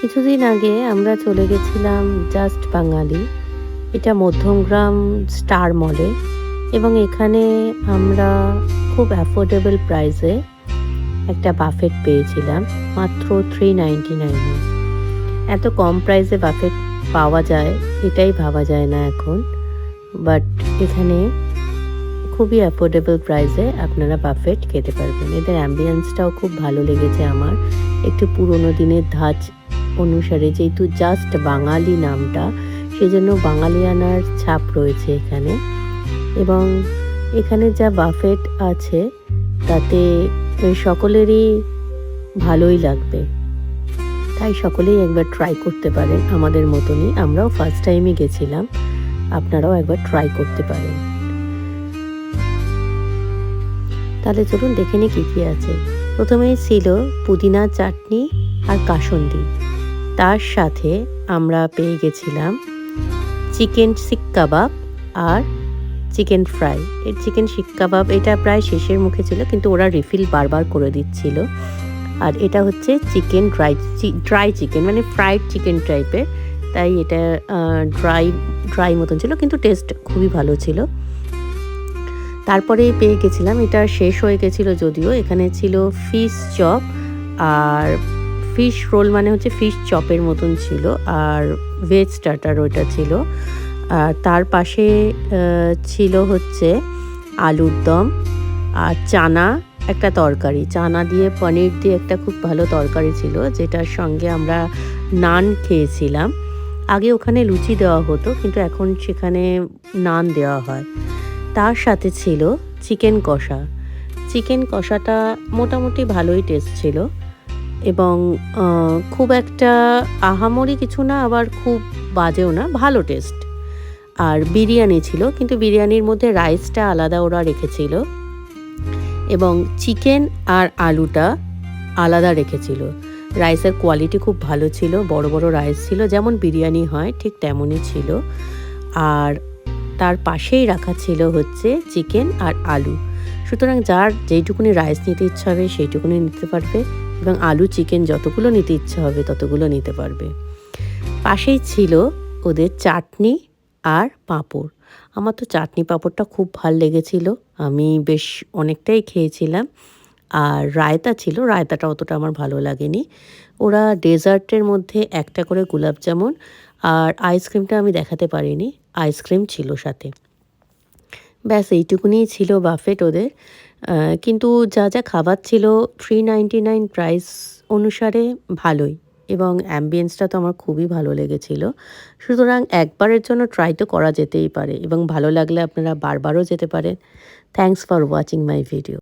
কিছুদিন আগে আমরা চলে গেছিলাম জাস্ট বাঙালি, এটা মধ্যমগ্রাম স্টার মলে, এবং এখানে আমরা খুব অ্যাফোর্ডেবল প্রাইসে একটা বাফেট পেয়েছিলাম মাত্র 399-এ। এত কম প্রাইসে বাফেট পাওয়া যায় এটাই ভাবা যায় না এখন, বাট এখানে খুবই অ্যাফোর্ডেবল প্রাইসে আপনারা বাফেট খেতে পারবেন। এদের অ্যাম্বিয়েন্সটাও খুব ভালো লেগেছে আমার, একটু পুরোনো দিনের ধাঁচ অনুসারে, যেহেতু জাস্ট বাঙালি নামটা, সেজন্য বাঙালিয়ানার ছাপ রয়েছে এখানে। এবং এখানে যা বাফেট আছে তাতে সকলেরই ভালোই লাগবে, তাই সকলেই একবার ট্রাই করতে পারেন। আমাদের মতনই, আমরাও ফার্স্ট টাইমে গেছিলাম, আপনারাও একবার ট্রাই করতে পারেন। তাহলে চলুন দেখে নিই কী কী আছে। প্রথমেই ছিল পুদিনা চাটনি আর কাসুন্দি, তার সাথে আমরা পেয়ে গেছিলাম চিকেন শিক কাবাব আর চিকেন ফ্রাই। এর চিকেন শিক কাবাব এটা প্রায় শেষের মুখে ছিল, কিন্তু ওরা রিফিল বারবার করে দিচ্ছিল। আর এটা হচ্ছে চিকেন ড্রাই চিকেন, মানে ফ্রাইড চিকেন টাইপের, তাই এটা ড্রাই মতন ছিল, কিন্তু টেস্ট খুবই ভালো ছিল। তারপরে পেয়ে গেছিলাম, এটা শেষ হয়ে গেছিলো যদিও, এখানে ছিল ফিশ চপ আর ফিশ রোল, মানে হচ্ছে ফিশ চপের মতন ছিল, আর ভেজ স্টার্টার ওইটা ছিল। আর তার পাশে ছিল হচ্ছে আলুর দম আর চানা একটা তরকারি, চানা দিয়ে পনির দিয়ে একটা খুব ভালো তরকারি ছিল, যেটার সঙ্গে আমরা নান খেয়েছিলাম। আগে ওখানে লুচি দেওয়া হতো, কিন্তু এখন সেখানে নান দেওয়া হয়। তার সাথে ছিল চিকেন কষা। চিকেন কষাটা মোটামুটি ভালোই টেস্ট ছিল, এবং খুব একটা আহামরি কিছু না, আবার খুব বাজেও না, ভালো টেস্ট। আর বিরিয়ানি ছিল, কিন্তু বিরিয়ানির মধ্যে রাইসটা আলাদা ওরা রেখেছিল, এবং চিকেন আর আলুটা আলাদা রেখেছিল। রাইসের কোয়ালিটি খুব ভালো ছিল, বড় বড় রাইস ছিল, যেমন বিরিয়ানি হয় ঠিক তেমনই ছিল। আর তার পাশেই রাখা ছিল হচ্ছে চিকেন আর আলু, সুতরাং যার যেইটুকুনি রাইস নিতে ইচ্ছা হবে সেইটুকুনি নিতে পারবে, এবং আলু চিকেন যতগুলো নিতে ইচ্ছা হবে ততগুলো নিতে পারবে। পাশেই ছিল ওদের চাটনি আর পাঁপড়। আমার তো চাটনি পাঁপড়টা খুব ভাল লেগেছিল, আমি বেশ অনেকটাই খেয়েছিলাম। আর রায়তা ছিল, রায়তাটা অতটা আমার ভালো লাগেনি। ওরা ডেজার্টের মধ্যে একটা করে গোলাপ জামুন আর আইসক্রিমটা আমি দেখাতে পারিনি, আইসক্রিম ছিল সাথে। ব্যাস এইটুকুনি ছিল বাফেট ওদের। কিন্তু যা যা খাবার ছিল 399 প্রাইস অনুসারে ভালোই, এবং অ্যাম্বিয়েন্সটা তো আমার খুবই ভালো লেগেছিল। সুতরাং একবারের জন্য ট্রাই তো করা যেতেই পারে, এবং ভালো লাগলে আপনারা বারবারও যেতে পারেন। Thanks for watching my video.